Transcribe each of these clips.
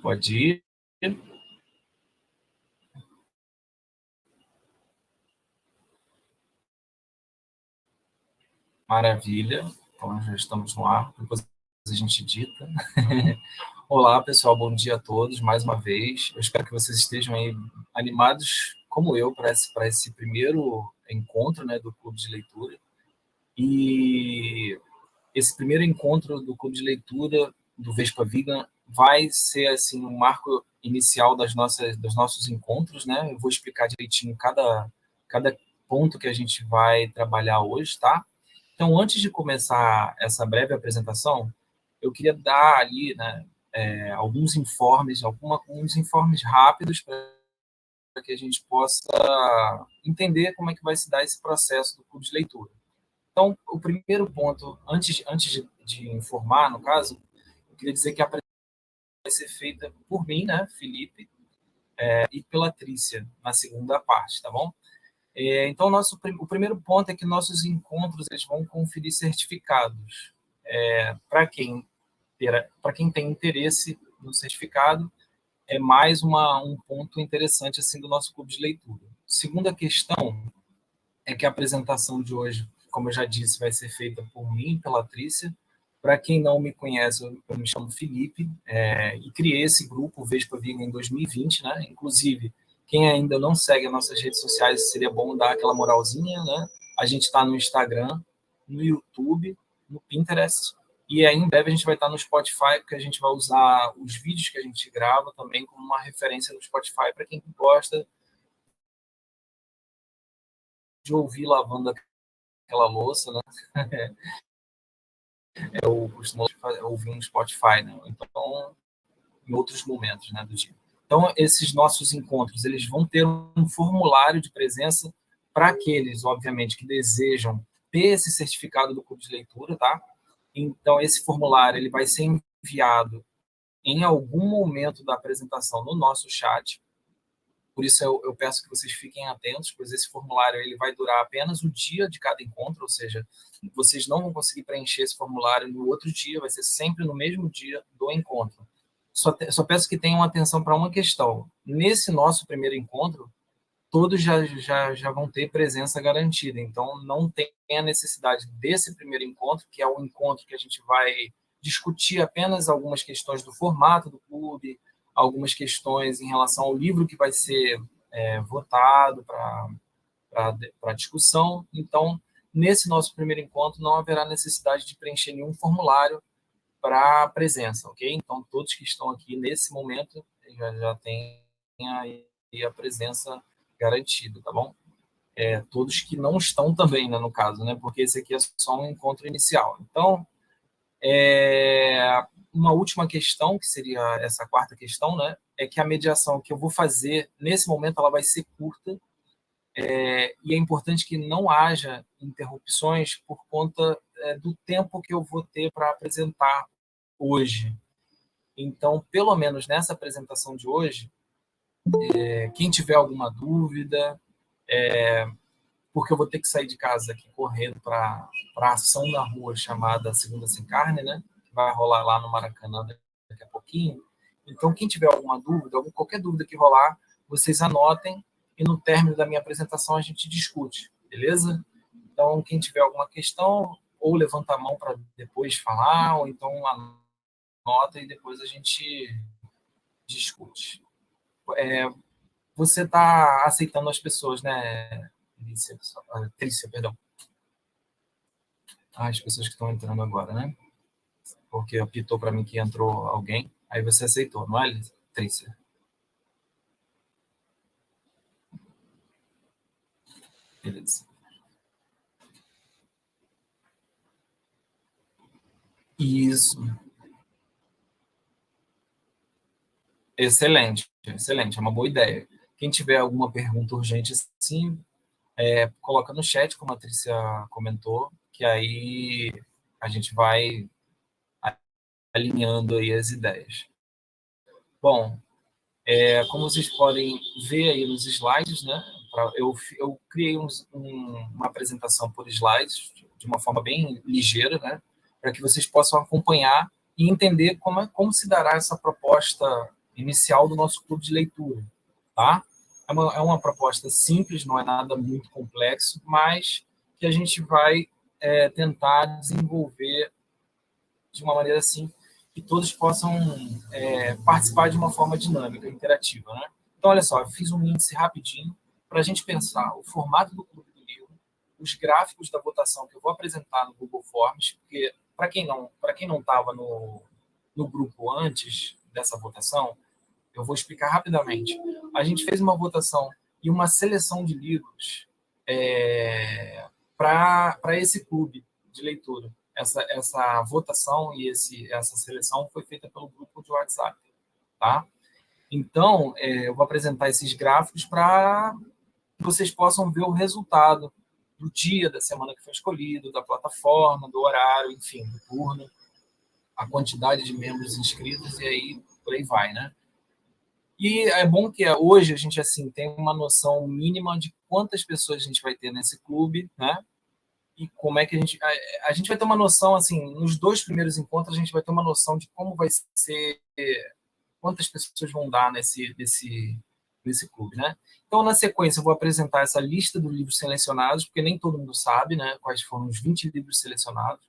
Pode ir. Maravilha. Então, já estamos no ar, depois a gente dita. Olá, pessoal, bom dia a todos, mais uma vez. Eu espero que vocês estejam aí animados, como eu, para esse primeiro encontro, né, do Clube de Leitura. E esse primeiro encontro do Clube de Leitura do Vespa Vegan vai ser assim um marco inicial dos nossos encontros, né? Eu vou explicar direitinho cada ponto que a gente vai trabalhar hoje, tá? Então, antes de começar essa breve apresentação, eu queria dar ali, né, alguns informes, alguns informes rápidos para que a gente possa entender como é que vai se dar esse processo do clube de leitura. Então, o primeiro ponto, antes de informar, no caso, eu queria dizer que a apresentação vai ser feita por mim, né, Felipe, e pela Trícia, na segunda parte, tá bom? Então, o primeiro ponto é que nossos encontros eles vão conferir certificados. Para quem tem interesse no certificado, é mais um ponto interessante assim do nosso clube de leitura. Segunda questão é que a apresentação de hoje, como eu já disse, vai ser feita por mim, pela Trícia. Para quem não me conhece, eu me chamo Felipe, e criei esse grupo Vespa Vegan em 2020, né? Inclusive, quem ainda não segue as nossas redes sociais, seria bom dar aquela moralzinha, né? A gente está no Instagram, no YouTube, no Pinterest, e aí em breve a gente vai estar no Spotify, porque a gente vai usar os vídeos que a gente grava também como uma referência no Spotify para quem gosta de ouvir lavando aquela louça, né? Eu costumo ouvir no Spotify, né? Então, em outros momentos, né, do dia. Então, esses nossos encontros, eles vão ter um formulário de presença para aqueles, obviamente, que desejam ter esse certificado do clube de leitura, tá? Então, esse formulário ele vai ser enviado em algum momento da apresentação no nosso chat. Por isso, eu peço que vocês fiquem atentos, pois esse formulário ele vai durar apenas o dia de cada encontro, ou seja, vocês não vão conseguir preencher esse formulário no outro dia, vai ser sempre no mesmo dia do encontro. Só peço que tenham atenção para uma questão. Nesse nosso primeiro encontro, todos já vão ter presença garantida, então não tem a necessidade desse primeiro encontro, que é o encontro que a gente vai discutir apenas algumas questões do formato do clube, algumas questões em relação ao livro que vai ser votado para discussão. Então, nesse nosso primeiro encontro, não haverá necessidade de preencher nenhum formulário para presença, ok? Então, todos que estão aqui nesse momento já têm aí a presença garantida, tá bom? Todos que não estão também, né, no caso, né? Porque esse aqui é só um encontro inicial. Então, uma última questão, que seria essa quarta questão, né? É que a mediação que eu vou fazer nesse momento ela vai ser curta, e é importante que não haja interrupções por conta do tempo que eu vou ter para apresentar hoje. Então, pelo menos nessa apresentação de hoje, quem tiver alguma dúvida, porque eu vou ter que sair de casa aqui correndo para a ação na rua chamada Segunda Sem Carne, né? Que vai rolar lá no Maracanã daqui a pouquinho. Então, quem tiver alguma dúvida, qualquer dúvida que rolar, vocês anotem e no término da minha apresentação a gente discute, beleza? Então, quem tiver alguma questão, ou levanta a mão para depois falar, ou então anota e depois a gente discute. Você está aceitando as pessoas, né, Trícia, perdão. As pessoas que estão entrando agora, né? Porque apitou para mim que entrou alguém. Aí você aceitou, não é, Trícia? Beleza. Isso. Excelente, excelente. É uma boa ideia. Quem tiver alguma pergunta urgente, sim, coloca no chat, como a Trícia comentou, que aí a gente vai alinhando aí as ideias. Bom, como vocês podem ver aí nos slides, né? Eu criei uma apresentação por slides de uma forma bem ligeira, né? Para que vocês possam acompanhar e entender como se dará essa proposta inicial do nosso clube de leitura, tá? É uma proposta simples, não é nada muito complexo, mas que a gente vai tentar desenvolver de uma maneira assim que todos possam participar de uma forma dinâmica, interativa, né? Então, olha só, eu fiz um índice rapidinho para a gente pensar o formato do clube do livro, os gráficos da votação que eu vou apresentar no Google Forms, porque para quem não estava no grupo antes dessa votação, eu vou explicar rapidamente. A gente fez uma votação e uma seleção de livros para esse clube de leitura. Essa votação e essa seleção foi feita pelo grupo de WhatsApp, tá? Então, eu vou apresentar esses gráficos para que vocês possam ver o resultado do dia, da semana que foi escolhido, da plataforma, do horário, enfim, do turno, a quantidade de membros inscritos e aí por aí vai, né? E é bom que hoje a gente assim tem uma noção mínima de quantas pessoas a gente vai ter nesse clube, né? E como é que a gente vai ter uma noção assim, nos 2 primeiros encontros a gente vai ter uma noção de como vai ser, quantas pessoas vão dar nesse clube, né? Então, na sequência, eu vou apresentar essa lista dos livros selecionados, porque nem todo mundo sabe, né, quais foram os 20 livros selecionados.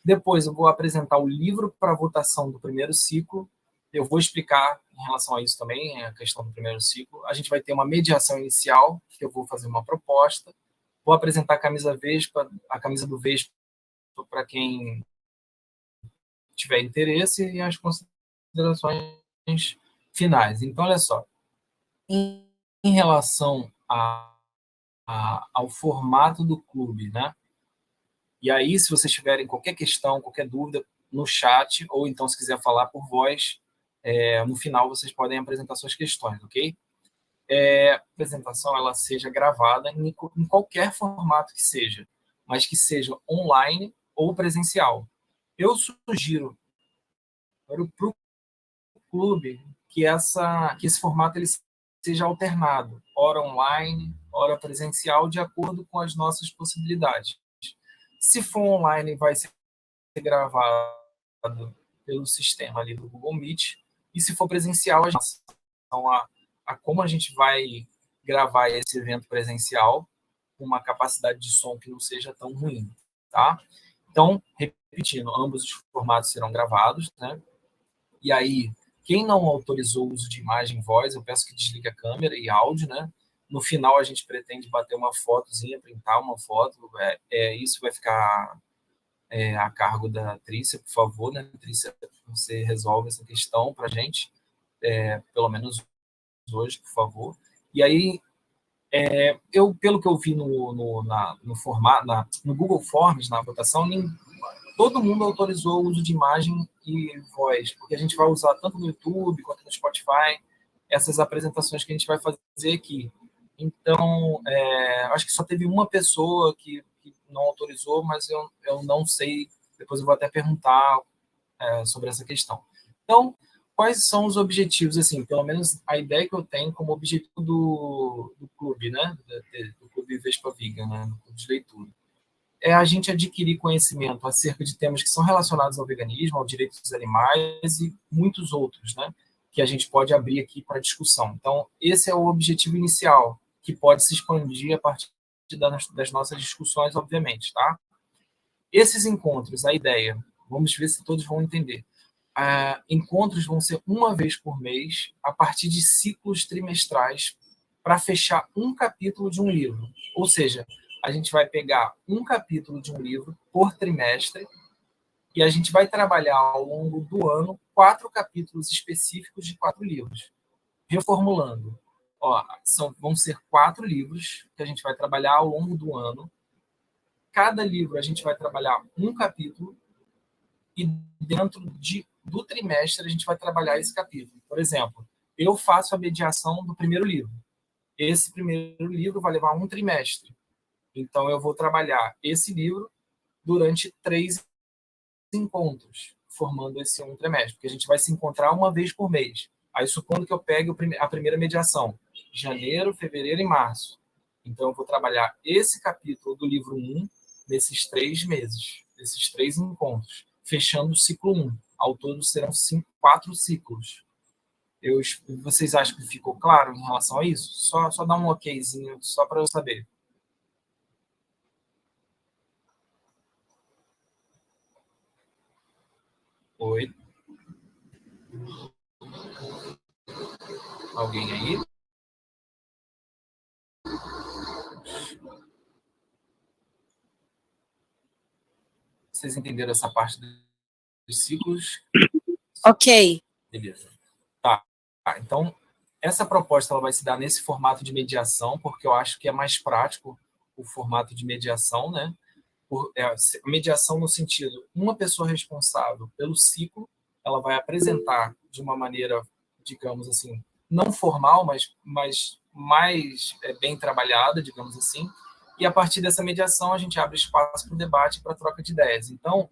Depois, eu vou apresentar o livro para votação do primeiro ciclo. Eu vou explicar em relação a isso também, a questão do primeiro ciclo. A gente vai ter uma mediação inicial, que eu vou fazer uma proposta. Vou apresentar a camisa Vespa, a camisa do Vespa para quem tiver interesse e as considerações finais. Então, olha só, em relação ao formato do clube, né? E aí, se vocês tiverem qualquer questão, qualquer dúvida, no chat, ou então se quiser falar por voz, no final vocês podem apresentar suas questões, ok? A apresentação ela seja gravada em qualquer formato que seja, mas que seja online ou presencial. Eu sugiro para o clube que esse formato ele seja alternado, ora online, ora presencial, de acordo com as nossas possibilidades. Se for online, vai ser gravado pelo sistema ali do Google Meet, e se for presencial, a gente a como a gente vai gravar esse evento presencial com uma capacidade de som que não seja tão ruim, tá? Então, repetindo, ambos os formatos serão gravados, né? E aí, quem não autorizou o uso de imagem e voz, eu peço que desligue a câmera e áudio, né? No final, a gente pretende bater uma fotozinha, printar uma foto. Isso vai ficar a cargo da Trícia, por favor, né? Trícia, você resolve essa questão para a gente, pelo menos hoje, por favor. E aí, pelo que eu vi no Google Forms, na votação, todo mundo autorizou o uso de imagem e voz, porque a gente vai usar tanto no YouTube quanto no Spotify essas apresentações que a gente vai fazer aqui. Então, acho que só teve uma pessoa que não autorizou, mas eu não sei, depois eu vou até perguntar sobre essa questão. Então, quais são os objetivos, assim, pelo menos a ideia que eu tenho como objetivo do clube, né, do Clube Vespa Vegan, né, do clube de leitura? É a gente adquirir conhecimento acerca de temas que são relacionados ao veganismo, ao direito dos animais e muitos outros, né, que a gente pode abrir aqui para discussão. Então, esse é o objetivo inicial, que pode se expandir a partir das nossas discussões, obviamente, tá? Esses encontros, a ideia, vamos ver se todos vão entender. Encontros vão ser uma vez por mês, a partir de ciclos trimestrais, para fechar um capítulo de um livro. Ou seja, a gente vai pegar um capítulo de um livro por trimestre e a gente vai trabalhar ao longo do ano 4 capítulos específicos de 4 livros. Reformulando, vão ser 4 livros que a gente vai trabalhar ao longo do ano. Cada livro a gente vai trabalhar um capítulo e dentro do trimestre a gente vai trabalhar esse capítulo. Por exemplo, eu faço a mediação do primeiro livro. Esse primeiro livro vai levar um trimestre. Então, eu vou trabalhar esse livro durante 3 encontros, formando esse um trimestre, porque a gente vai se encontrar uma vez por mês. Aí, supondo que eu pegue a primeira mediação, janeiro, fevereiro e março. Então, eu vou trabalhar esse capítulo do livro 1 nesses 3 meses, nesses 3 encontros, fechando o ciclo 1. Ao todo, serão 4 ciclos. Vocês acham que ficou claro em relação a isso? Só dá um okzinho, só para eu saber. Oi? Alguém aí? Vocês entenderam essa parte dos ciclos? Ok. Beleza. Tá. Então, essa proposta ela vai se dar nesse formato de mediação, porque eu acho que é mais prático o formato de mediação, né? Mediação no sentido, uma pessoa responsável pelo ciclo, ela vai apresentar de uma maneira, digamos assim, não formal, mas mais bem trabalhada, digamos assim, e a partir dessa mediação a gente abre espaço para o debate e para a troca de ideias. Então,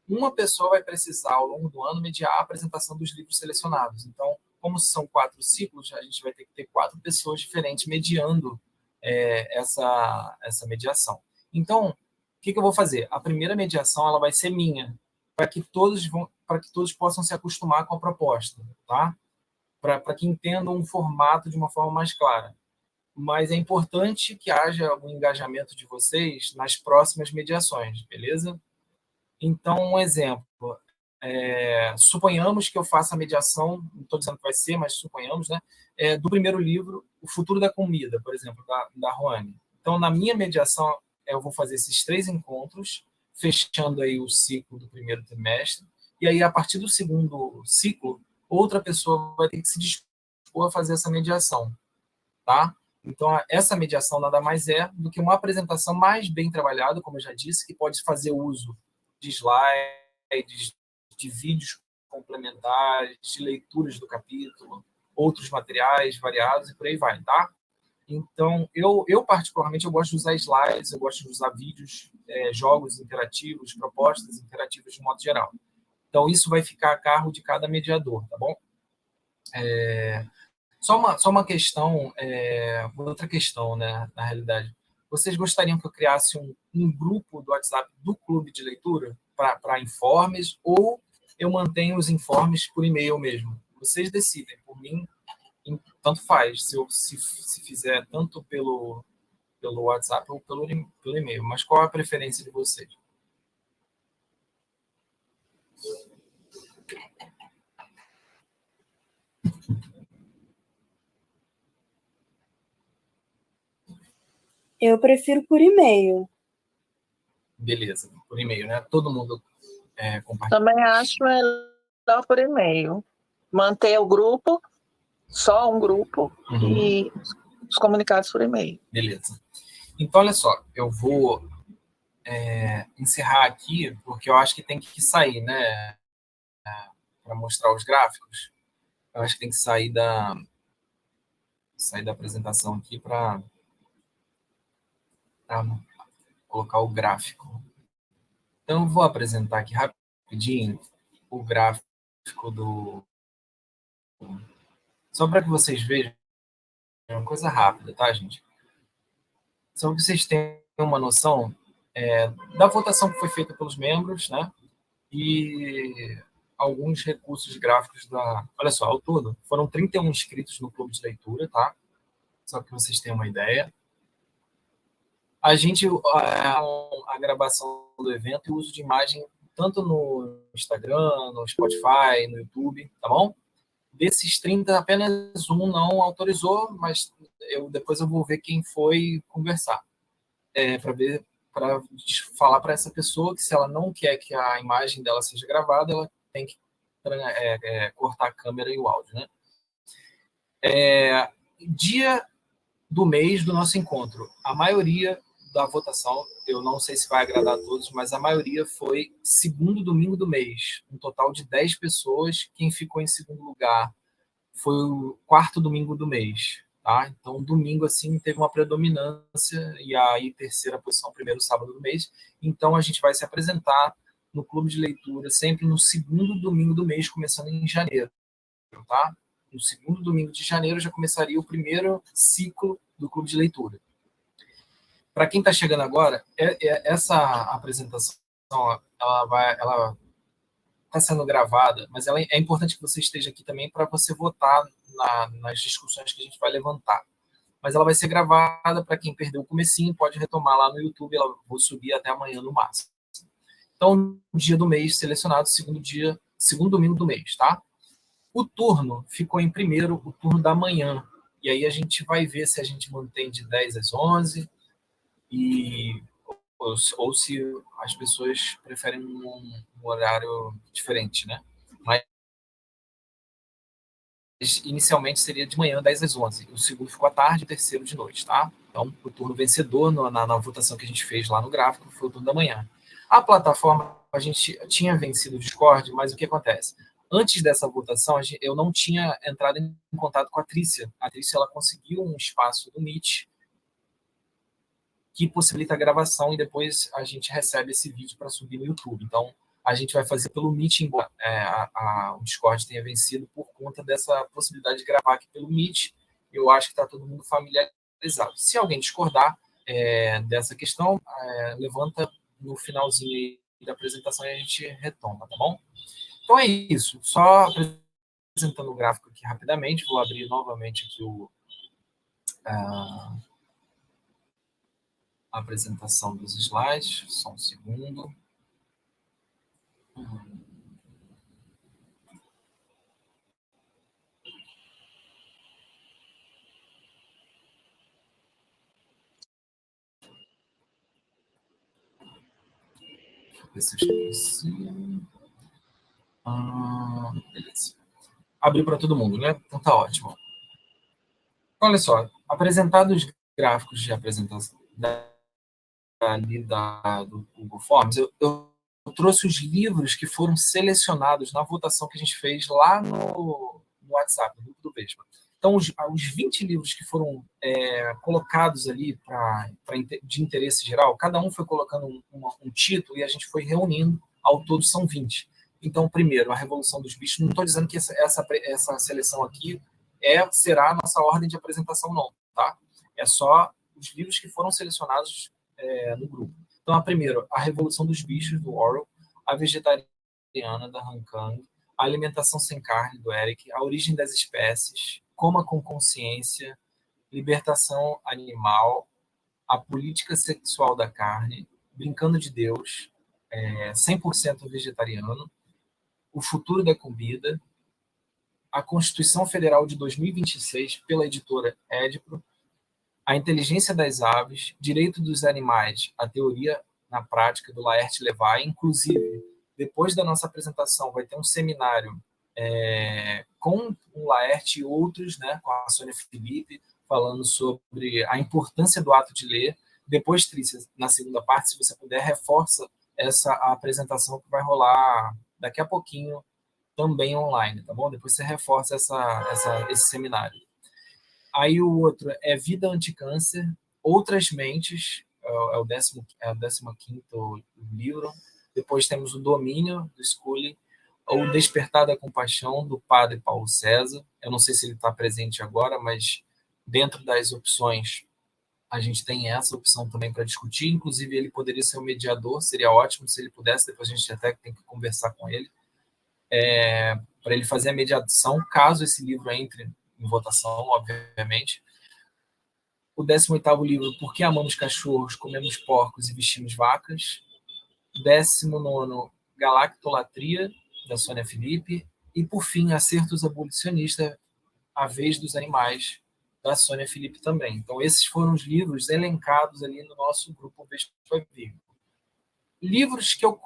uma pessoa vai precisar, ao longo do ano, mediar a apresentação dos livros selecionados. Então, como são 4 ciclos, a gente vai ter que ter 4 pessoas diferentes mediando essa mediação. Então, o que eu vou fazer? A primeira mediação ela vai ser minha, para que todos possam se acostumar com a proposta, tá? Para que entendam um formato de uma forma mais clara. Mas é importante que haja um engajamento de vocês nas próximas mediações, beleza? Então, um exemplo. Suponhamos que eu faça a mediação, não estou dizendo que vai ser, mas suponhamos, né? Do primeiro livro, O Futuro da Comida, por exemplo, da Roane. Então, na minha mediação, eu vou fazer esses 3 encontros, fechando aí o ciclo do primeiro trimestre, e aí, a partir do segundo ciclo, outra pessoa vai ter que se dispor a fazer essa mediação, tá? Então, essa mediação nada mais é do que uma apresentação mais bem trabalhada, como eu já disse, que pode fazer uso de slides, de vídeos complementares, de leituras do capítulo, outros materiais variados e por aí vai, tá? Então, eu particularmente, eu gosto de usar slides, eu gosto de usar vídeos, jogos interativos, propostas interativas de modo geral. Então, isso vai ficar a cargo de cada mediador, tá bom? Só uma questão, outra questão, né, na realidade. Vocês gostariam que eu criasse um grupo do WhatsApp do clube de leitura para informes, ou eu mantenho os informes por e-mail mesmo? Vocês decidem. Por mim, tanto faz, se fizer tanto pelo WhatsApp ou pelo e-mail. Mas qual a preferência de vocês? Eu prefiro por e-mail. Beleza, por e-mail, né? Todo mundo compartilha. Também acho melhor por e-mail. Manter o grupo, só um grupo, e os comunicados por e-mail. Beleza. Então, olha só, eu vou encerrar aqui, porque eu acho que tem que sair, né? Para mostrar os gráficos. Eu acho que tem que sair da apresentação aqui para colocar o gráfico. Então, eu vou apresentar aqui rapidinho o gráfico do... Só para que vocês vejam, é uma coisa rápida, tá, gente? Só para que vocês tenham uma noção da votação que foi feita pelos membros, né? E alguns recursos gráficos da... Olha só, ao todo, foram 31 inscritos no clube de leitura, tá? Só que vocês tenham uma ideia. A gravação do evento e o uso de imagem tanto no Instagram, no Spotify, no YouTube, tá bom? Desses 30, apenas um não autorizou, mas depois eu vou ver quem foi conversar. Para falar para essa pessoa que se ela não quer que a imagem dela seja gravada, ela tem que cortar a câmera e o áudio, né? Dia do mês do nosso encontro. A maioria da votação, eu não sei se vai agradar a todos, mas a maioria foi segundo domingo do mês. Um total de 10 pessoas. Quem ficou em segundo lugar foi o quarto domingo do mês. Tá? Então, domingo, assim, teve uma predominância, e aí terceira posição, primeiro sábado do mês. Então, a gente vai se apresentar no clube de leitura sempre no segundo domingo do mês, começando em janeiro. Tá? No segundo domingo de janeiro já começaria o primeiro ciclo do clube de leitura. Para quem está chegando agora, essa apresentação ela está sendo gravada, mas ela é importante que você esteja aqui também para você votar nas discussões que a gente vai levantar. Mas ela vai ser gravada para quem perdeu o comecinho, pode retomar lá no YouTube, ela vou subir até amanhã no máximo. Então, dia do mês selecionado, segundo domingo do mês, tá? O turno ficou em primeiro, o turno da manhã. E aí a gente vai ver se a gente mantém de 10 às 11, ou se as pessoas preferem um horário diferente, né? Mas inicialmente seria de manhã, 10 às 11. O segundo ficou à tarde, o terceiro de noite, tá? Então, o turno vencedor na votação que a gente fez lá no gráfico foi o turno da manhã. A plataforma, a gente tinha vencido o Discord, mas o que acontece? Antes dessa votação, eu não tinha entrado em contato com a Trícia. A Trícia, ela conseguiu um espaço do Meet que possibilita a gravação e depois a gente recebe esse vídeo para subir no YouTube. Então, a gente vai fazer pelo Meet, embora o Discord tenha vencido por conta dessa possibilidade de gravar aqui pelo Meet. Eu acho que está todo mundo familiarizado. Se alguém discordar dessa questão, levanta no finalzinho aí da apresentação e a gente retoma, tá bom? Então é isso. Só apresentando o gráfico aqui rapidamente, vou abrir novamente aqui a apresentação dos slides. Só um segundo. Deixa eu ver se eu esqueci. Beleza. Abriu para todo mundo, né? Então tá ótimo. Olha só, apresentados os gráficos de apresentação do Google Forms, eu trouxe os livros que foram selecionados na votação que a gente fez lá no WhatsApp, no grupo do Vespa. Então, os 20 livros que foram colocados ali de interesse geral, cada um foi colocando um título e a gente foi reunindo, ao todo são 20. Então, primeiro, A Revolução dos Bichos. Não estou dizendo que essa seleção aqui será a nossa ordem de apresentação, não, tá? É só os livros que foram selecionados no grupo. Então, a primeira, A Revolução dos Bichos, do Orwell, A Vegetariana, da Han Kang, A Alimentação Sem Carne, do Eric, A Origem das Espécies, Coma com Consciência, Libertação Animal, A Política Sexual da Carne, Brincando de Deus, 100% vegetariano, O Futuro da Comida, A Constituição Federal de 2026, pela editora Édipro, A Inteligência das Aves, Direito dos Animais, a Teoria na Prática, do Laerte Levy. Inclusive, depois da nossa apresentação, vai ter um seminário com o Laerte e outros, né, com a Sônia Felipe, falando sobre a importância do ato de ler. Depois, Trícia, na segunda parte, se você puder, reforça a apresentação que vai rolar daqui a pouquinho, também online, tá bom? Depois você reforça esse seminário. Aí o outro é Vida Anticâncer, Outras Mentes, é o 15º livro. Depois temos o Domínio, do Scully, O Despertar da Compaixão, do padre Paulo César. Eu não sei se ele está presente agora, mas dentro das opções a gente tem essa opção também para discutir. Inclusive, ele poderia ser o mediador, seria ótimo se ele pudesse, depois a gente até tem que conversar com ele, para ele fazer a mediação, caso esse livro entre em votação, obviamente. O 18º livro, Por que Amamos Cachorros, Comemos Porcos e Vestimos Vacas. 19º, Galactolatria, da Sônia Felipe. E, por fim, Acertos Abolicionistas, A Vez dos Animais, da Sônia Felipe também. Então, esses foram os livros elencados ali no nosso grupo Vespa Vivo. Livros que eu...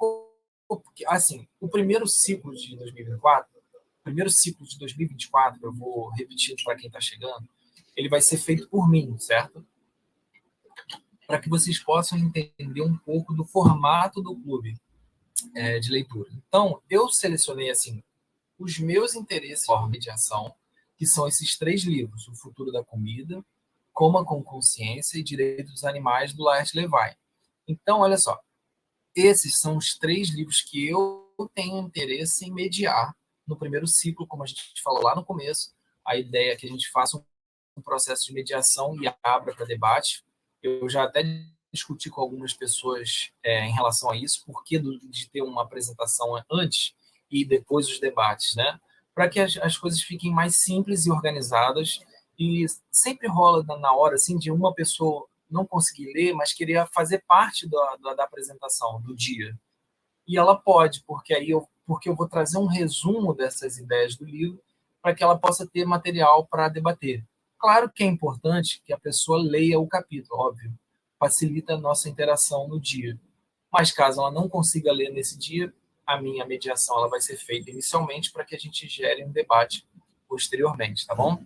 Assim, o primeiro ciclo de 2024, eu vou repetir para quem está chegando, ele vai ser feito por mim, certo? Para que vocês possam entender um pouco do formato do clube de leitura. Então, eu selecionei assim os meus interesses por mediação, que são esses 3 livros: O Futuro da Comida, Coma com Consciência e Direito dos Animais, do Laerte Levy. Então, olha só, esses são os 3 livros que eu tenho interesse em mediar no primeiro ciclo, como a gente falou lá no começo. A ideia é que a gente faça um processo de mediação e abra para debate. Eu já até discuti com algumas pessoas em relação a isso, porque de ter uma apresentação antes, e depois os debates, né? Para que as coisas fiquem mais simples e organizadas. E sempre rola na hora assim, de uma pessoa não conseguir ler, mas querer fazer parte da apresentação do dia. E ela pode, porque eu vou trazer um resumo dessas ideias do livro para que ela possa ter material para debater. Claro que é importante que a pessoa leia o capítulo, óbvio, facilita a nossa interação no dia. Mas caso ela não consiga ler nesse dia, a minha mediação ela vai ser feita inicialmente para que a gente gere um debate posteriormente, tá bom?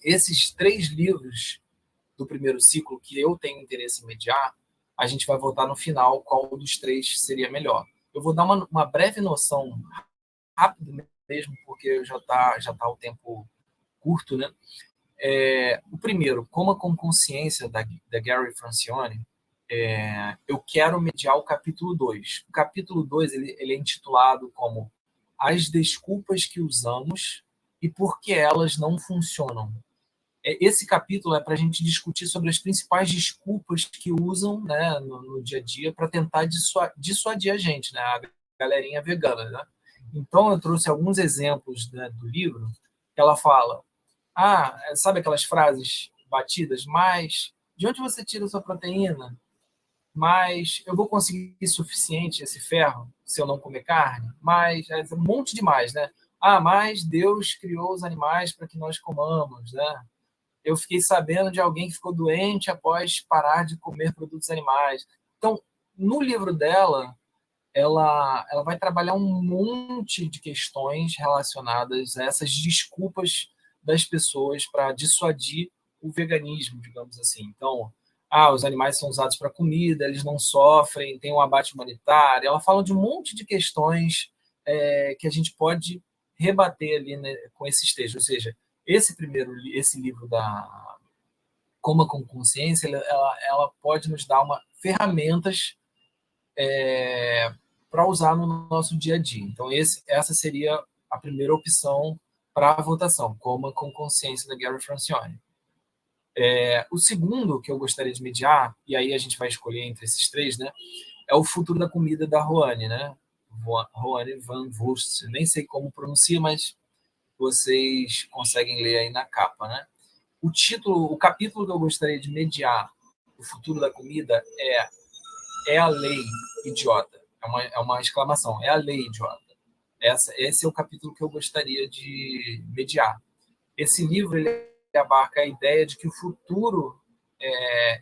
Esses 3 livros do primeiro ciclo que eu tenho interesse em mediar, a gente vai votar no final qual dos 3 seria melhor. Eu vou dar uma breve noção, rápido mesmo, porque já tá o tempo curto, né? O primeiro, Coma com Consciência, da Gary Francione, eu quero mediar o capítulo 2. O capítulo 2 ele é intitulado como As Desculpas que Usamos e Por que Elas Não Funcionam. Esse capítulo é para a gente discutir sobre as principais desculpas que usam, né, no dia a dia para tentar dissuadir a gente, né, a galerinha vegana. Né? Então, eu trouxe alguns exemplos, né, do livro que ela fala, sabe aquelas frases batidas, mas de onde você tira a sua proteína? Mas eu vou conseguir suficiente esse ferro se eu não comer carne? Mas é um monte de mais, né? Mas Deus criou os animais para que nós comamos, né? Eu fiquei sabendo de alguém que ficou doente após parar de comer produtos animais. Então, no livro dela, ela vai trabalhar um monte de questões relacionadas a essas desculpas das pessoas para dissuadir o veganismo, digamos assim. Então, os animais são usados para comida, eles não sofrem, tem um abate humanitário. Ela fala de um monte de questões que a gente pode rebater ali, né, com esses textos. Ou seja, esse livro da Coma com Consciência, ela pode nos dar ferramentas para usar no nosso dia a dia. Então, essa seria a primeira opção para a votação, Coma com Consciência, da Gary Francione. O segundo que eu gostaria de mediar, e aí a gente vai escolher entre esses 3, né, é O Futuro da Comida, da Roane, né? Roane Van Voorst. Nem sei como pronuncia, mas vocês conseguem ler aí na capa, né? O capítulo que eu gostaria de mediar, O Futuro da Comida, é a lei idiota. É uma exclamação. É a lei idiota. Esse é o capítulo que eu gostaria de mediar. Esse livro ele abarca a ideia de que o futuro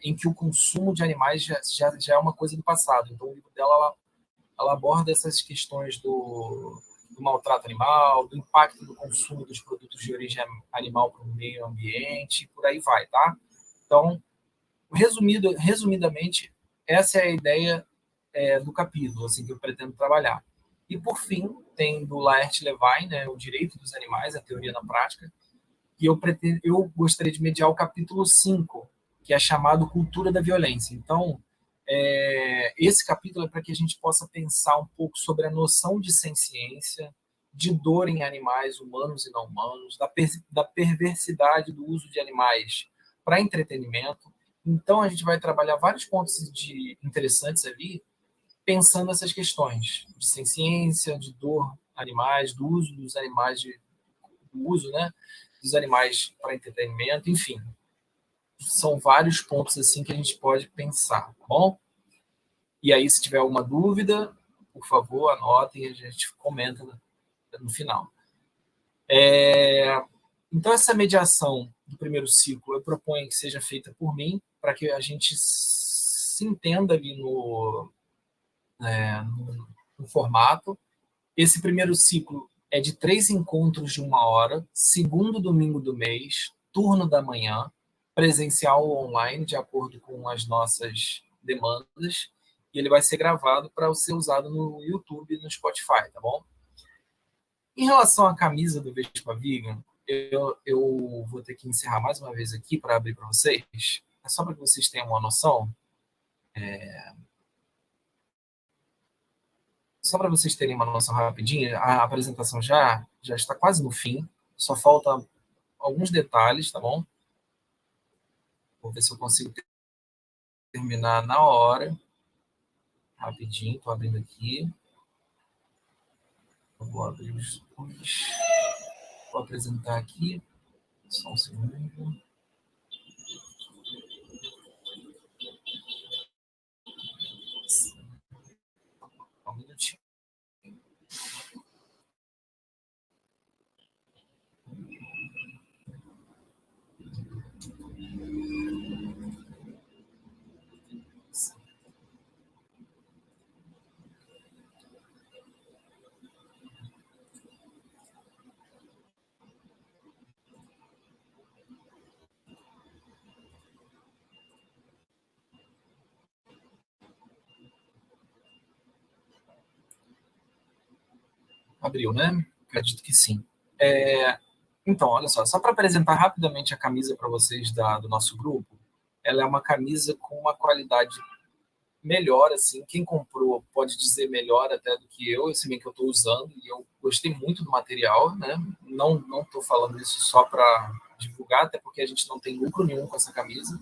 em que o consumo de animais já é uma coisa do passado. Então, o livro dela ela aborda essas questões do maltrato animal, do impacto do consumo dos produtos de origem animal para o meio ambiente, por aí vai, tá? Então, resumidamente, essa é a ideia do capítulo, assim, que eu pretendo trabalhar. E, por fim, tem do Laert Levine, né, O Direito dos Animais, a Teoria na Prática, e eu gostaria de mediar o capítulo 5, que é chamado Cultura da Violência. Então, esse capítulo é para que a gente possa pensar um pouco sobre a noção de senciência, de dor em animais humanos e não humanos, da perversidade do uso de animais para entretenimento. Então, a gente vai trabalhar vários pontos interessantes ali, pensando essas questões de senciência, de dor animais, do uso dos animais, do uso, né, dos animais para entretenimento, enfim. São vários pontos assim que a gente pode pensar, tá bom? E aí, se tiver alguma dúvida, por favor, anotem e a gente comenta no final. Então, essa mediação do primeiro ciclo eu proponho que seja feita por mim, para que a gente se entenda ali no formato. Esse primeiro ciclo é de 3 encontros de 1 hora, segundo domingo do mês, turno da manhã, presencial ou online, de acordo com as nossas demandas, e ele vai ser gravado para ser usado no YouTube e no Spotify, tá bom? Em relação à camisa do Vespa Vegan, eu vou ter que encerrar mais uma vez aqui para abrir para vocês, só para que vocês tenham uma noção. Só para vocês terem uma noção rapidinha, a apresentação já está quase no fim, só falta alguns detalhes, tá bom? Vou ver se eu consigo terminar na hora. Rapidinho, estou abrindo aqui. vou abrir os dois. Vou apresentar aqui. Só um segundo. Um minutinho. Abriu, né? Acredito que sim. Então, olha só para apresentar rapidamente a camisa para vocês do nosso grupo, ela é uma camisa com uma qualidade melhor, assim, quem comprou pode dizer melhor até do que eu, se bem que eu estou usando, e eu gostei muito do material, né? Não estou falando isso só para divulgar, até porque a gente não tem lucro nenhum com essa camisa,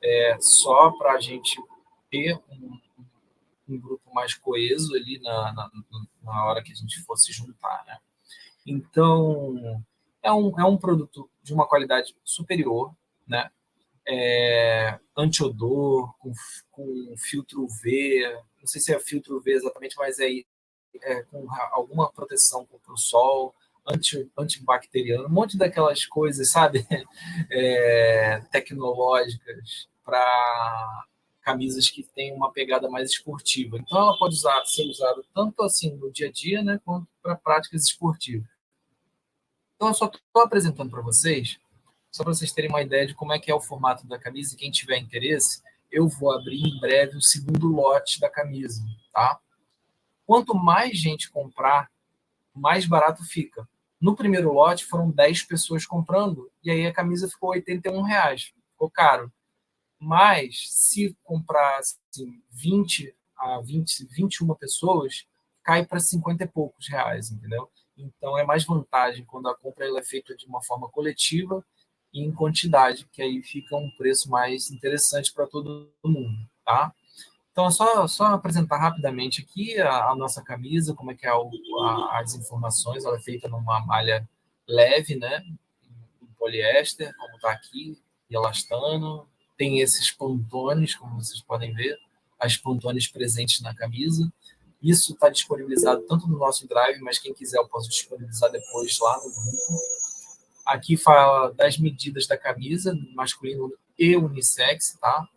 é só para a gente ter um grupo mais coeso ali na hora que a gente fosse juntar, né? Então, é um produto de uma qualidade superior, né? Anti-odor, com filtro UV, não sei se é filtro UV exatamente, mas com alguma proteção contra o sol, antibacteriano, um monte daquelas coisas, sabe, tecnológicas para camisas que têm uma pegada mais esportiva. Então, ela pode ser usada tanto assim no dia a dia, né, quanto para práticas esportivas. Então, eu só estou apresentando para vocês, só para vocês terem uma ideia de como é que é o formato da camisa, e quem tiver interesse, eu vou abrir em breve o segundo lote da camisa, tá? Quanto mais gente comprar, mais barato fica. No primeiro lote foram 10 pessoas comprando, e aí a camisa ficou R$ 81, ficou caro. Mas se comprar assim, 21 pessoas, cai para 50 e poucos reais, entendeu? Então é mais vantagem quando a compra ela é feita de uma forma coletiva e em quantidade, que aí fica um preço mais interessante para todo mundo, tá? Então é só apresentar rapidamente aqui a nossa camisa, como é que é as informações, ela é feita numa malha leve, né? Em poliéster, como está aqui, e elastano. Tem esses pontones, como vocês podem ver, as pontones presentes na camisa. Isso está disponibilizado tanto no nosso Drive, mas quem quiser eu posso disponibilizar depois lá no grupo. Aqui fala das medidas da camisa, masculino e unissex, tá?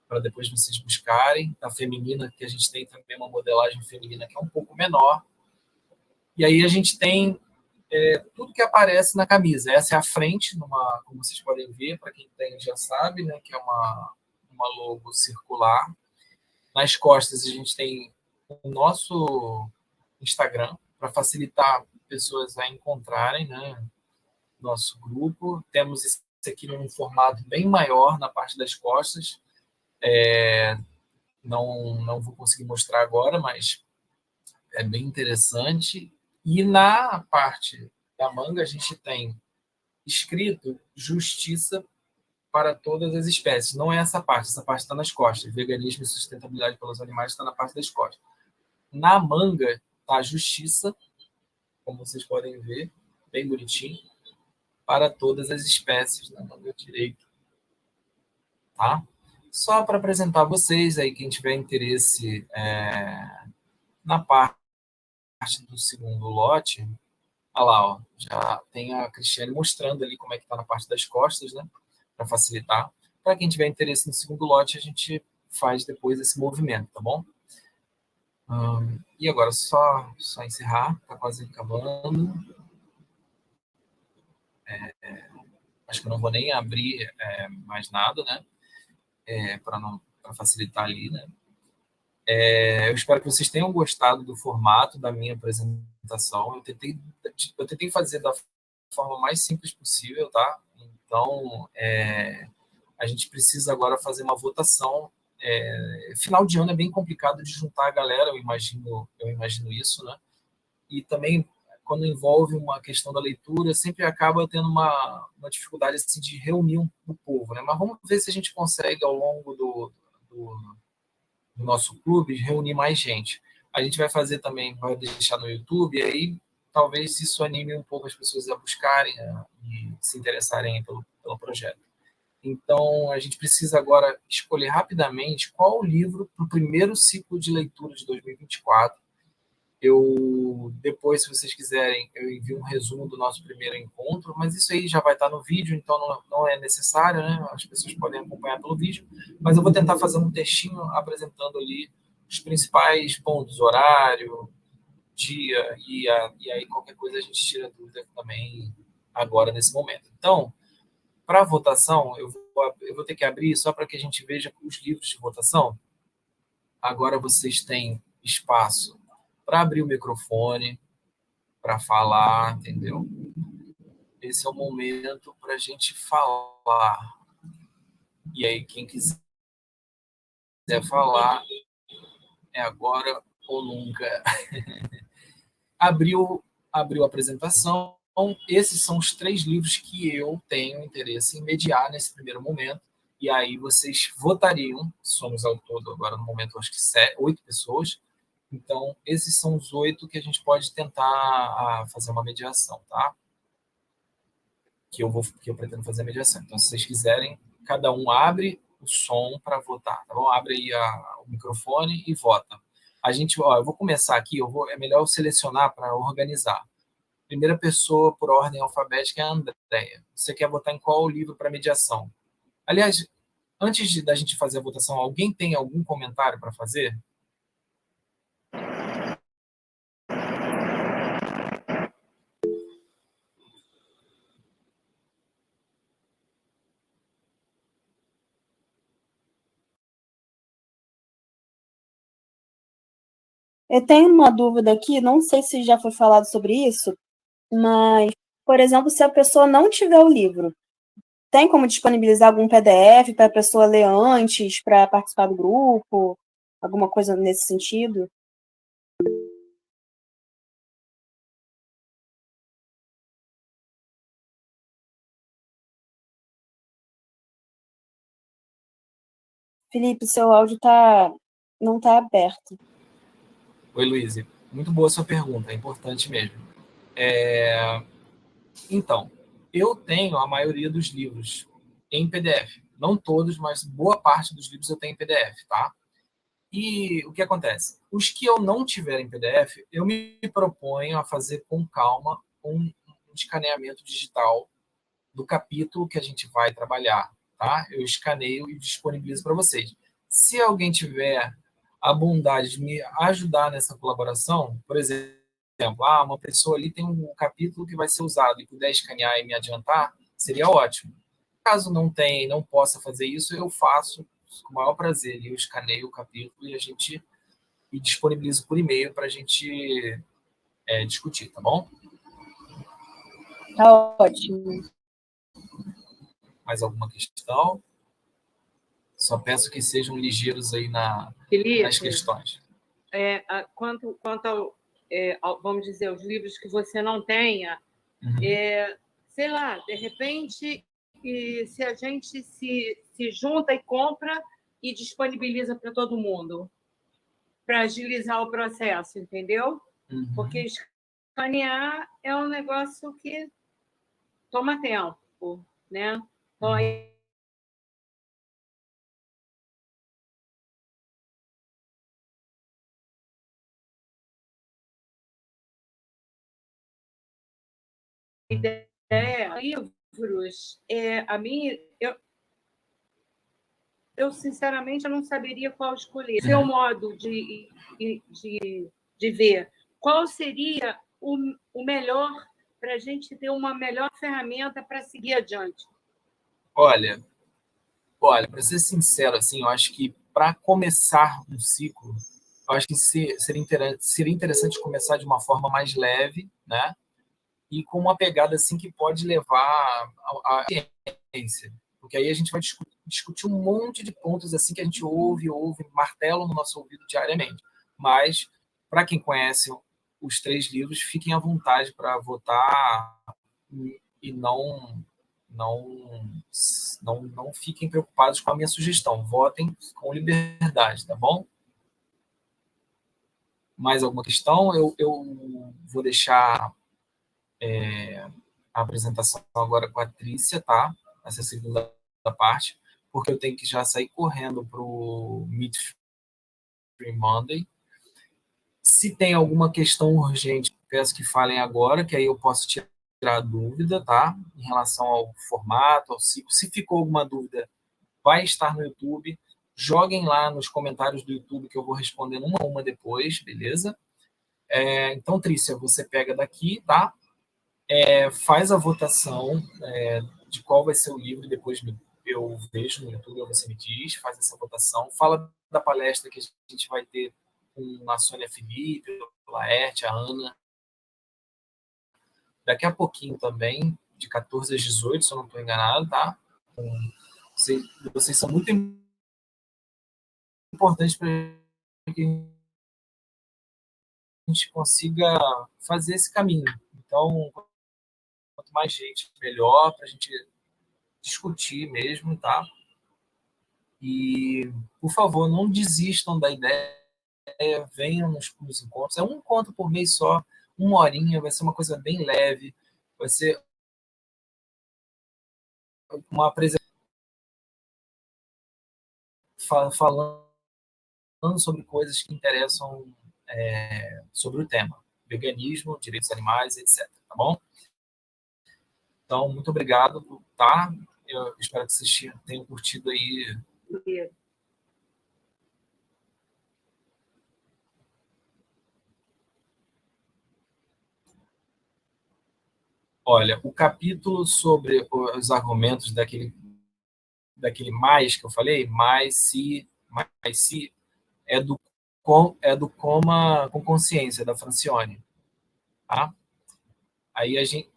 Para depois vocês buscarem. A feminina, que a gente tem também uma modelagem feminina que é um pouco menor. E aí a gente tem tudo que aparece na camisa. Essa é a frente, como vocês podem ver, para quem tem já sabe, né, que é uma logo circular. Nas costas a gente tem o nosso Instagram, para facilitar pessoas a encontrarem, né, nosso grupo. Temos isso aqui num formato bem maior na parte das costas. Não vou conseguir mostrar agora, mas é bem interessante. E na parte da manga a gente tem escrito justiça para todas as espécies. Não é essa parte está nas costas. Veganismo e sustentabilidade pelos animais está na parte das costas. Na manga está justiça, como vocês podem ver, bem bonitinho, para todas as espécies na manga direita. Tá? Só para apresentar vocês, aí quem tiver interesse na parte do segundo lote, olha lá, ó, já tem a Cristiane mostrando ali como é que está na parte das costas, né? Para facilitar. Para quem tiver interesse no segundo lote, a gente faz depois esse movimento, tá bom? E agora, só encerrar, está quase acabando. Acho que eu não vou nem abrir mais nada, né? Para facilitar ali, né? Eu espero que vocês tenham gostado do formato da minha apresentação. Eu tentei fazer da forma mais simples possível, tá? Então, a gente precisa agora fazer uma votação. Final de ano é bem complicado de juntar a galera, eu imagino isso, né? E também, quando envolve uma questão da leitura, sempre acaba tendo uma dificuldade assim, de reunir o povo, né? Mas vamos ver se a gente consegue, ao longo do nosso clube, reunir mais gente. A gente vai fazer também, vai deixar no YouTube, e aí talvez isso anime um pouco as pessoas a buscarem e se interessarem pelo projeto. Então, a gente precisa agora escolher rapidamente qual o livro para o primeiro ciclo de leitura de 2024. Depois, se vocês quiserem, eu envio um resumo do nosso primeiro encontro, mas isso aí já vai estar no vídeo, então não é necessário, né? As pessoas podem acompanhar pelo vídeo, mas eu vou tentar fazer um textinho apresentando ali os principais pontos, horário, dia, e aí qualquer coisa a gente tira dúvida também agora, nesse momento. Então, para a votação, eu vou ter que abrir só para que a gente veja os livros de votação. Agora vocês têm espaço para abrir o microfone, para falar, entendeu? Esse é o momento para a gente falar. E aí, quem quiser falar, é agora ou nunca. Abriu a apresentação. Esses são os 3 livros que eu tenho interesse em mediar nesse primeiro momento. E aí vocês votariam, somos ao todo agora no momento, acho que 8 pessoas. Então, esses são os 8 que a gente pode tentar fazer uma mediação, tá? Que eu pretendo fazer a mediação. Então, se vocês quiserem, cada um abre o som para votar, tá bom? Abre aí o microfone e vota. Eu vou começar aqui, é melhor eu selecionar para organizar. Primeira pessoa por ordem alfabética é a Andréia. Você quer votar em qual livro para mediação? Aliás, antes da gente fazer a votação, alguém tem algum comentário para fazer? Eu tenho uma dúvida aqui, não sei se já foi falado sobre isso, mas, por exemplo, se a pessoa não tiver o livro, tem como disponibilizar algum PDF para a pessoa ler antes, para participar do grupo? Alguma coisa nesse sentido? Felipe, seu áudio não está aberto. Oi, Luiz. Muito boa sua pergunta, é importante mesmo. Então, eu tenho a maioria dos livros em PDF. Não todos, mas boa parte dos livros eu tenho em PDF, tá? E o que acontece? Os que eu não tiver em PDF, eu me proponho a fazer com calma um escaneamento digital do capítulo que a gente vai trabalhar, tá? Eu escaneio e disponibilizo para vocês. Se alguém tiver a bondade de me ajudar nessa colaboração, por exemplo, uma pessoa ali tem um capítulo que vai ser usado e puder escanear e me adiantar, seria ótimo. Caso não possa fazer isso, eu faço com o maior prazer. Eu escaneio o capítulo e disponibilizo por e-mail para a gente discutir, tá bom? Tá ótimo. Mais alguma questão? Só peço que sejam ligeiros aí Felipe, nas questões. Quanto vamos dizer, os livros que você não tenha, sei lá, de repente, se a gente se junta e compra e disponibiliza para todo mundo, para agilizar o processo, entendeu? Porque escanear é um negócio que toma tempo, né? Então, livros, eu sinceramente eu não saberia qual escolher. Seu modo de ver, qual seria o melhor para a gente ter uma melhor ferramenta para seguir adiante? Olha, para ser sincero, assim, eu acho que para começar um ciclo, eu acho que seria interessante começar de uma forma mais leve, né? E com uma pegada assim que pode levar à ciência, porque aí a gente vai discutir um monte de pontos assim que a gente ouve, martelo no nosso ouvido diariamente. Mas para quem conhece os 3 livros, fiquem à vontade para votar e não fiquem preocupados com a minha sugestão. Votem com liberdade, tá bom? Mais alguma questão? Eu vou deixar a apresentação agora com a Trícia, tá? Essa segunda parte, porque eu tenho que já sair correndo para o Meet Free Monday. Se tem alguma questão urgente, peço que falem agora, que aí eu posso tirar a dúvida, tá? Em relação ao formato, ao ciclo. Se ficou alguma dúvida, vai estar no YouTube. Joguem lá nos comentários do YouTube que eu vou respondendo uma a uma depois, beleza? Então, Trícia, você pega daqui, tá? Faz a votação de qual vai ser o livro, depois eu vejo no YouTube, você me diz, faz essa votação. Fala da palestra que a gente vai ter com a Sônia Felipe, a Laerte, a Ana. Daqui a pouquinho também, de 14 às 18, se eu não estou enganado, tá? Vocês são muito importantes para que a gente consiga fazer esse caminho. Então, quanto mais gente, melhor, para a gente discutir mesmo, tá? E, por favor, não desistam da ideia, venham nos encontros. É um encontro por mês só, 1 horinha, vai ser uma coisa bem leve, vai ser uma apresentação falando sobre coisas que interessam sobre o tema, veganismo, direitos animais, etc. Tá bom? Então, muito obrigado, tá? Eu espero que vocês tenham curtido aí. Olha, o capítulo sobre os argumentos daquele mais que eu falei, mais se, é do Coma com Consciência, da Francione. Tá? Aí a gente.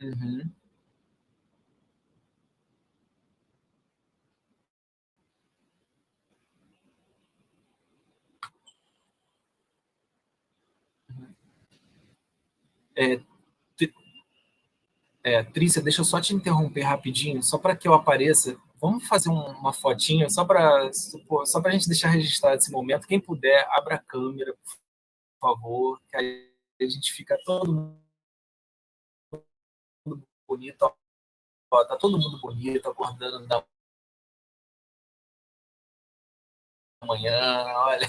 Uhum. Trícia, deixa eu só te interromper rapidinho, só para que eu apareça. Vamos fazer uma fotinha, só para a gente deixar registrado esse momento. Quem puder, abra a câmera, por favor, que aí a gente fica todo mundo bonito. Ó, tá todo mundo bonito, acordando da manhã, olha.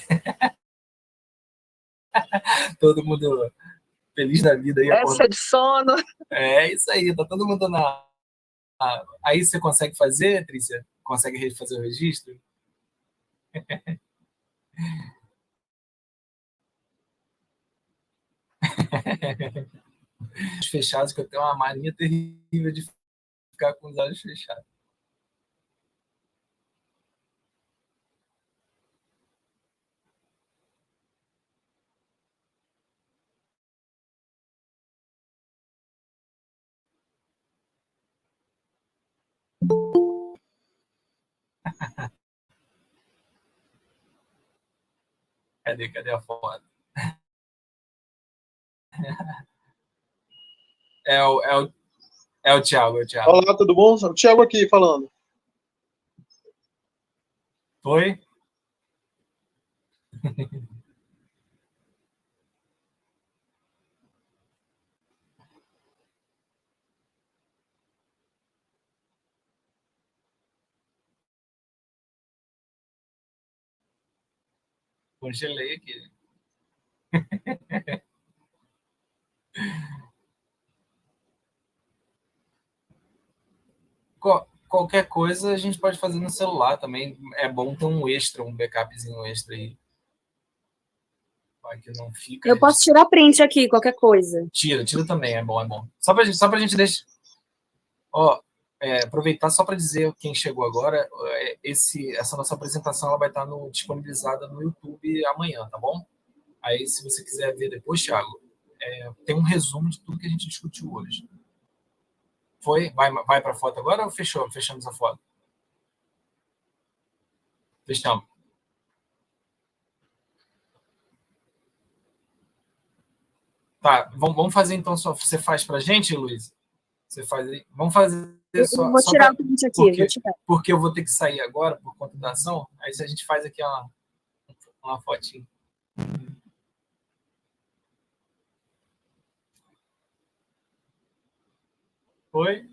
Todo mundo feliz da vida aí. Essa de sono. É isso aí, tá todo mundo na. Aí você consegue fazer, Trícia? Consegue fazer o registro? Fechados, que eu tenho uma mania terrível de ficar com os olhos fechados. Cadê a foto? É o Thiago, é o Thiago. Olá, tudo bom? O Thiago aqui falando. Oi? Congelei aqui. Qualquer coisa a gente pode fazer no celular também. É bom ter um extra, um backupzinho extra aí. Vai que não fica. Eu posso tirar print aqui, qualquer coisa. Tira também, é bom, é bom. Só pra gente deixar. Ó, aproveitar só para dizer quem chegou agora, essa nossa apresentação ela vai estar disponibilizada no YouTube amanhã, tá bom? Aí, se você quiser ver depois, Thiago, tem um resumo de tudo que a gente discutiu hoje. Foi? Vai para a foto agora ou fechamos a foto? Fechamos. Tá, vamos fazer então. Você faz para a gente, Luiz? Você faz aí? Vamos fazer Eu vou tirar o print aqui, vou tirar. Porque eu vou ter que sair agora por conta da ação, aí se a gente faz aqui uma fotinha. Foi?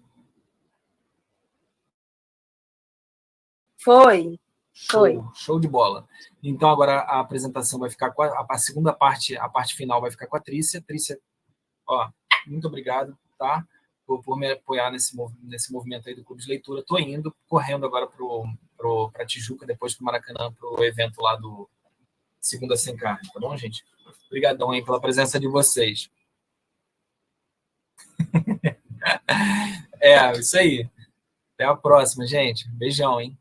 Foi. Show de bola. Então, agora a apresentação vai ficar com a segunda parte, a parte final vai ficar com a Trícia. Trícia, ó, muito obrigado, tá? Por me apoiar nesse movimento aí do Clube de Leitura. Estou indo, correndo agora para Tijuca, depois para o Maracanã, para o evento lá do Segunda Sem Carne, tá bom, gente? Obrigadão aí pela presença de vocês. Isso aí. Até a próxima, gente. Beijão, hein?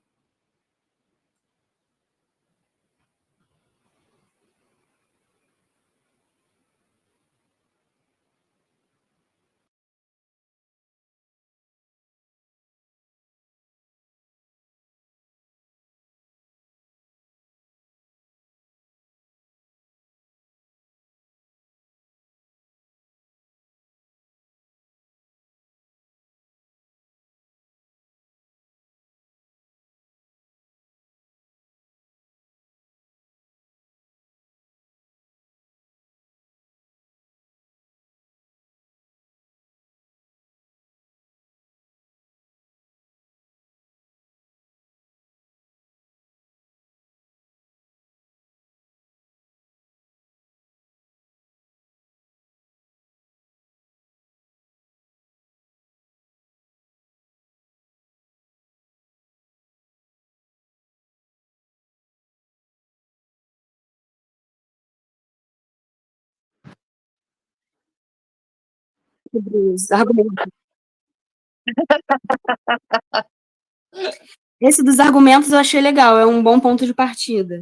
Os argumentos. Esse dos argumentos eu achei legal, é um bom ponto de partida.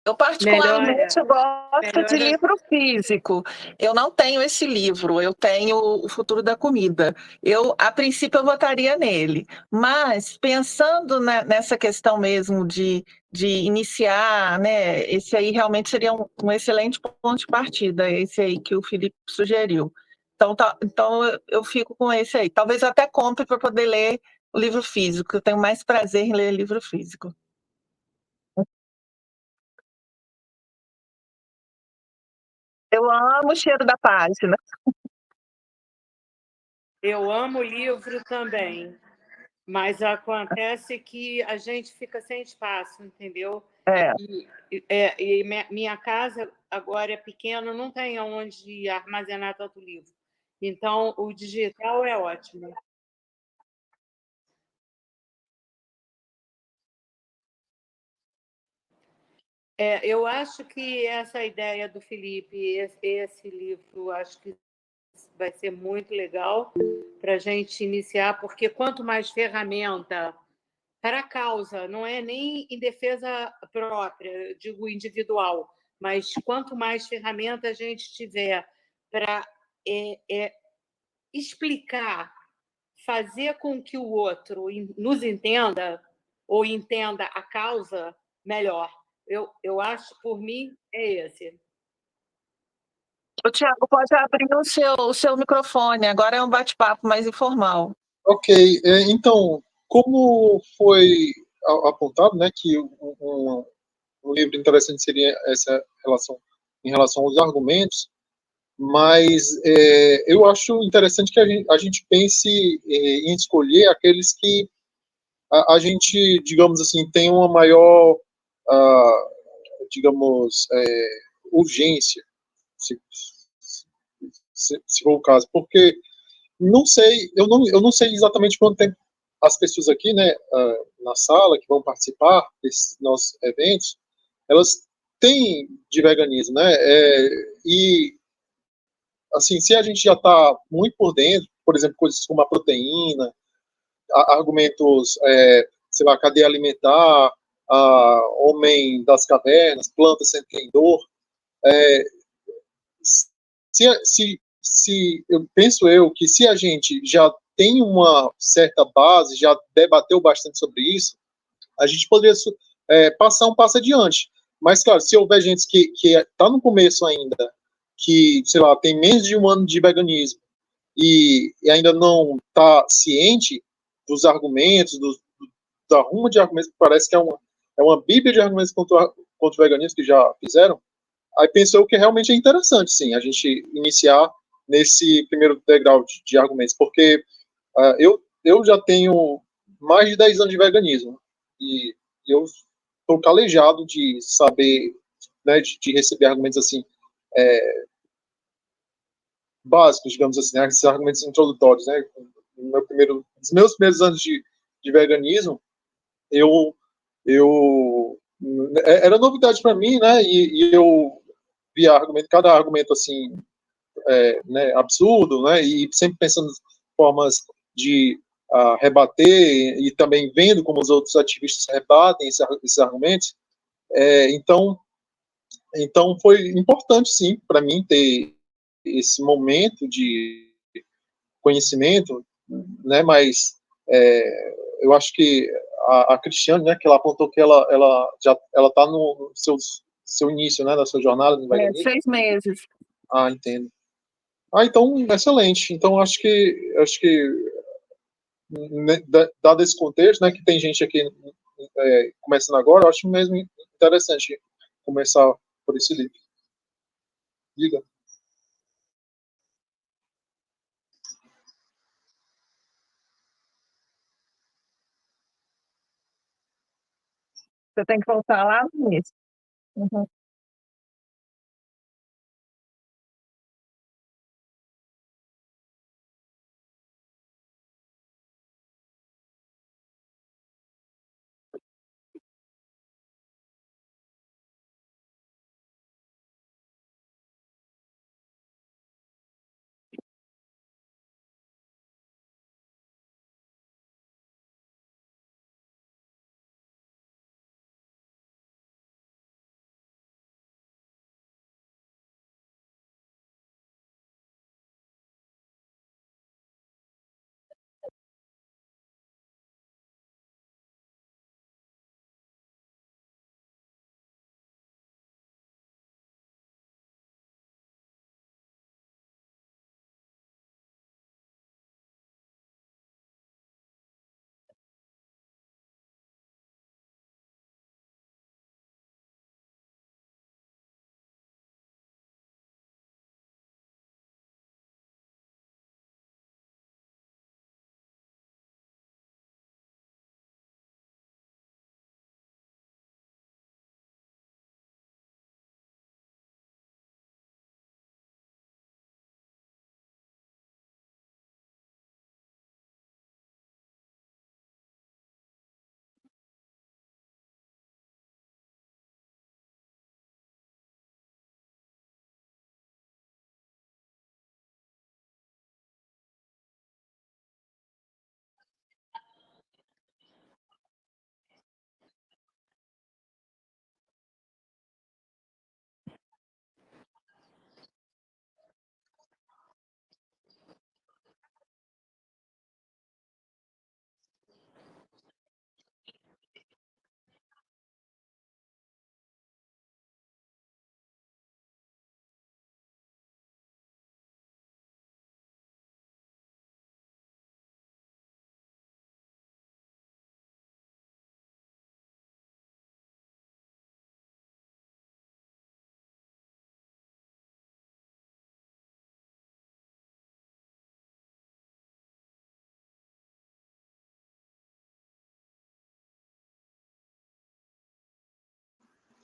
Eu particularmente gosto de livro físico. Eu não tenho esse livro, eu tenho O Futuro da Comida. A princípio, eu votaria nele. Mas, pensando nessa questão mesmo de iniciar, né, esse aí realmente seria um excelente ponto de partida, esse aí que o Felipe sugeriu. Então eu fico com esse aí. Talvez eu até compre para poder ler o livro físico. Eu tenho mais prazer em ler livro físico. Eu amo o cheiro da página. Eu amo livro também, mas acontece que a gente fica sem espaço, entendeu? É. E minha casa agora é pequena, não tem onde armazenar tanto livro. Então, o digital é ótimo. Eu acho que essa ideia do Felipe, esse livro, acho que vai ser muito legal para a gente iniciar, porque quanto mais ferramenta para a causa, não é nem em defesa própria, digo individual, mas quanto mais ferramenta a gente tiver para explicar, fazer com que o outro nos entenda ou entenda a causa, melhor. Eu acho, por mim, é esse. O Tiago pode abrir o seu microfone, agora é um bate-papo mais informal. Ok, então, como foi apontado, né, que um livro interessante seria essa relação em relação aos argumentos, mas eu acho interessante que a gente pense em escolher aqueles que a gente, digamos assim, tem uma maior, digamos, urgência, se for o caso, porque não sei, eu não sei exatamente quanto tempo as pessoas aqui, né, na sala, que vão participar desses nossos eventos, elas têm de veganismo, né? E, assim, se a gente já está muito por dentro, por exemplo, coisas como a proteína, argumentos, sei lá, cadeia alimentar, homem das cavernas, plantas sem dor, se eu penso que se a gente já tem uma certa base, já debateu bastante sobre isso, a gente poderia passar um passo adiante. Mas, claro, se houver gente que está no começo ainda, que, sei lá, tem menos de um ano de veganismo e ainda não está ciente dos argumentos, da ruma de argumentos, que parece que é uma bíblia de argumentos contra o veganismo que já fizeram, aí pensou que realmente é interessante, sim, a gente iniciar nesse primeiro degrau de argumentos, porque eu já tenho mais de 10 anos de veganismo e eu estou calejado de saber, né, de receber argumentos assim, básicos, digamos assim, né, esses argumentos introdutórios, né, nos meus primeiros anos de veganismo, eu era novidade para mim, né, e eu via cada argumento assim, né, absurdo, né, e sempre pensando em formas de rebater e também vendo como os outros ativistas rebatem esses argumentos. Então, foi importante, sim, para mim ter esse momento de conhecimento, né, mas eu acho que a Cristiane, né, que ela apontou que ela está no seu início, né, da sua jornada no veganismo. 6 meses. Entendo. Então, excelente. Então, acho que né, dado esse contexto, né, que tem gente aqui começando agora, eu acho mesmo interessante começar por esse livro. Diga. Você tem que voltar lá no início. Uhum.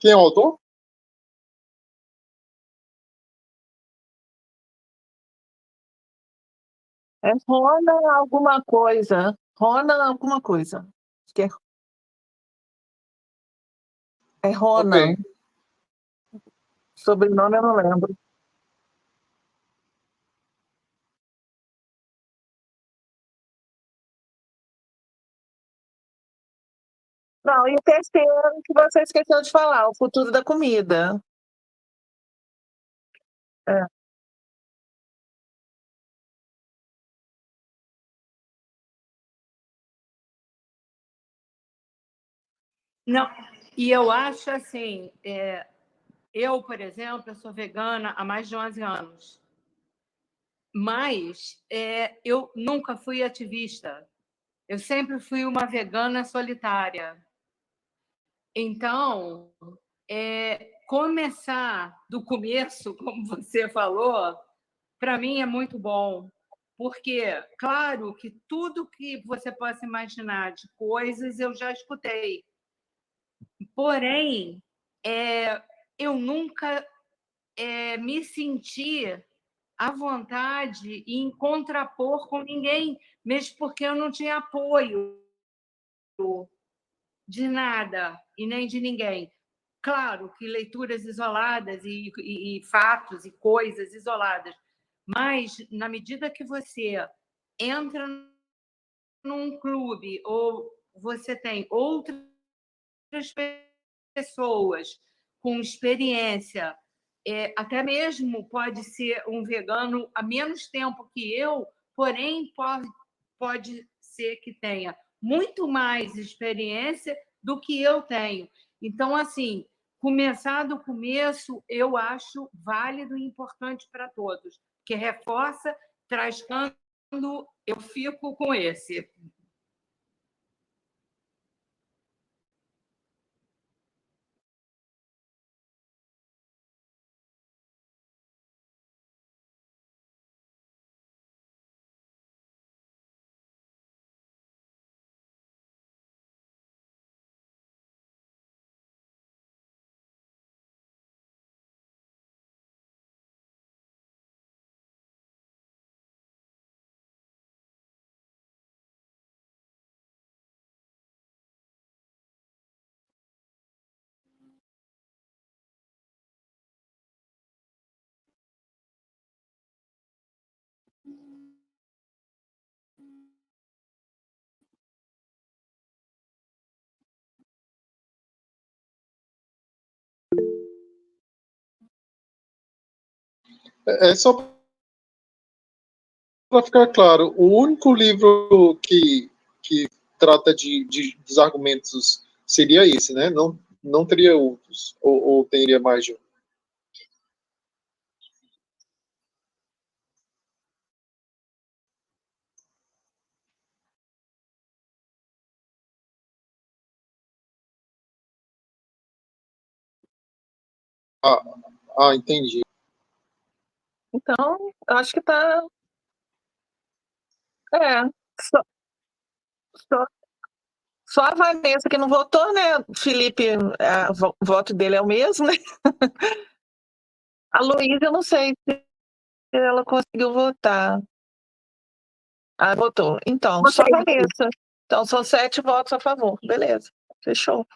Quem é o autor? É Rona alguma coisa. Ronan alguma coisa. Acho que é Ok. Ronan. Sobrenome eu não lembro. Não, e o terceiro que você esqueceu de falar, O Futuro da Comida. É. Não, e eu acho assim, eu, por exemplo, eu sou vegana há mais de 11 anos, mas eu nunca fui ativista. Eu sempre fui uma vegana solitária. Então, começar do começo, como você falou, para mim é muito bom. Porque, claro, que tudo que você possa imaginar de coisas eu já escutei. Porém, eu nunca me senti à vontade em contrapor com ninguém, mesmo porque eu não tinha apoio de nada e nem de ninguém. Claro que leituras isoladas e fatos e coisas isoladas, mas na medida que você entra num clube ou você tem outras pessoas com experiência, até mesmo pode ser um vegano há menos tempo que eu, porém pode ser que tenha muito mais experiência do que eu tenho. Então, assim, começar do começo eu acho válido e importante para todos, que reforça, traz quando eu fico com esse. É só para ficar claro, o único livro que trata dos argumentos seria esse, né? Não, não teria outros, ou teria mais de um. Ah, entendi. Então, eu acho que tá. É. Só, só, só a Vanessa que não votou, né? O Felipe, o voto dele é o mesmo, né? A Luísa, eu não sei se ela conseguiu votar. Ah, votou. Então, só a Vanessa. Então, são 7 votos a favor. Beleza. Fechou.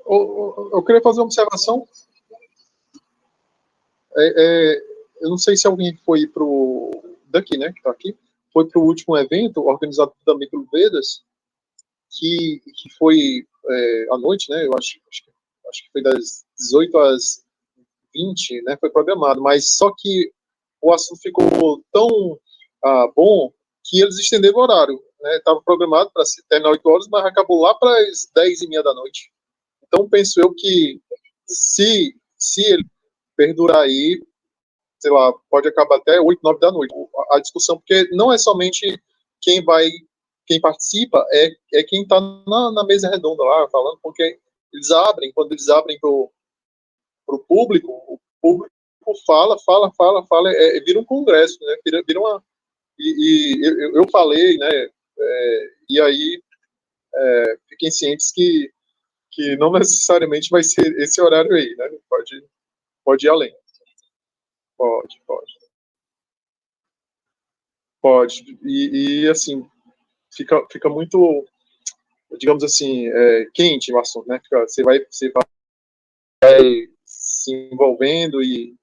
Eu queria fazer uma observação. Eu não sei se alguém foi daqui, né, que está aqui, foi para o último evento organizado também pelo Vedas, que foi à noite, né? Eu acho que foi das 18 às 20, né? Foi programado, mas só que o assunto ficou tão bom que eles estenderam o horário, né? Estava programado para terminar 8 horas, mas acabou lá para as 10:30 da noite. Então penso eu que se ele perdurar aí, sei lá, pode acabar até 8, 9 da noite a discussão, porque não é somente quem vai, quem participa, é quem está na mesa redonda lá falando, porque quando eles abrem para o público fala, vira um congresso, né? Vira uma. Eu falei, né? E aí fiquem cientes que não necessariamente vai ser esse horário aí, né? Pode ir além. Pode. E assim, fica muito, digamos assim, quente o assunto, né? Você vai se envolvendo e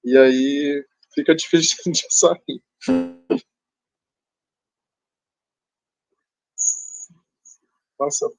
aí fica difícil de sair. Nossa,